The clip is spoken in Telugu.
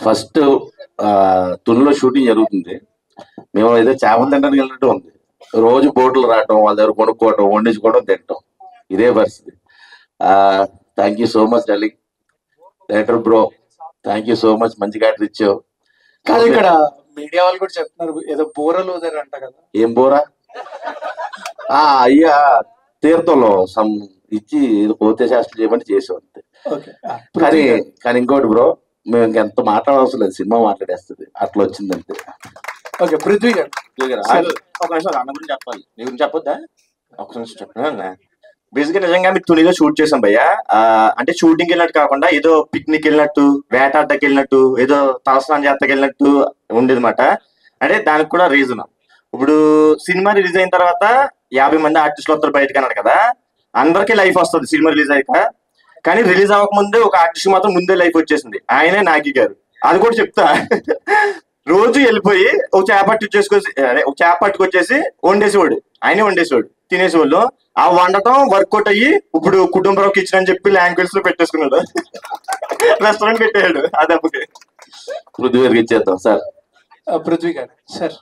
ఫస్ట్ తునిలో షూటింగ్ జరుగుతుంది. మేము ఏదో చేపలు తినడానికి వెళ్ళినట్టు ఉంది. రోజు బోట్లు రావటం, వాళ్ళ దగ్గర కొనుక్కోవటం, వండించుకోవడం, తినటం, ఇదే పరిస్థితి. Thank you so much darling. Director bro, thank you so much, మంచి క్యారెక్టర్ ఇచ్చావు. కాదు, ఇక్కడ మీడియా వాళ్ళు కూడా చెప్తున్నారు ఏదో బోరలు అంట కదా. ఏం బోరా? అయ్యా తీర్థంలో సమ్ ఇచ్చి పోతే శాస్త్రం చేయమని చేసాం అంతే. కానీ ఇంకోటి బ్రో, మేము ఇంకెంత మాట్లాడవలసిన లేదు, సినిమా మాట్లాడేస్తుంది, అట్లా వచ్చిందంతే. ఓకే, పృథ్వీ గారు ఒక నిమిషం అన్న గురించి చెప్పాలి. నీ గురించి చెప్పొద్దా? ఒక నిమిషం చెప్పిన బేసిక్గా నిజంగా మీరు తునిలో షూట్ చేసాం భయ్య. అంటే షూటింగ్ వెళ్ళినట్టు కాకుండా ఏదో పిక్నిక్ వెళ్ళినట్టు, వేటాడకి వెళ్ళినట్టు, ఏదో తలస్నానం చేతకి వెళ్ళినట్టు ఉండేది మాట. అంటే దానికి కూడా రీజన్, ఇప్పుడు సినిమా రిలీజ్ అయిన తర్వాత 50 మంది ఆర్టిస్టులు వస్తారు బయటకు అన్నాడు కదా. అందరికీ లైఫ్ వస్తుంది సినిమా రిలీజ్ అయ్యాక, కానీ రిలీజ్ అవ్వకముందే ఒక ఆర్టిస్ట్ మాత్రం ముందే లైఫ్ వచ్చేసింది, ఆయనే నాగి గారు. అది కూడా చెప్తా. రోజు వెళ్ళిపోయి ఒక చేప పట్టుకొచ్చేసి వండేసేవాడు, ఆయనే వండేసేవాడు, తినేసేవాళ్ళు. ఆ వండటం వర్కౌట్ అయ్యి ఇప్పుడు కుటుంబరావు కిచెన్ అని చెప్పి లాంగ్వేజ్ లో పెట్టేసుకున్నాడు, రెస్టారెంట్ పెట్టాడు. ఆ దెబ్బకి పృథ్వీ గారికి ఇచ్చేద్దాం సార్. పృథ్వీ గారు సార్.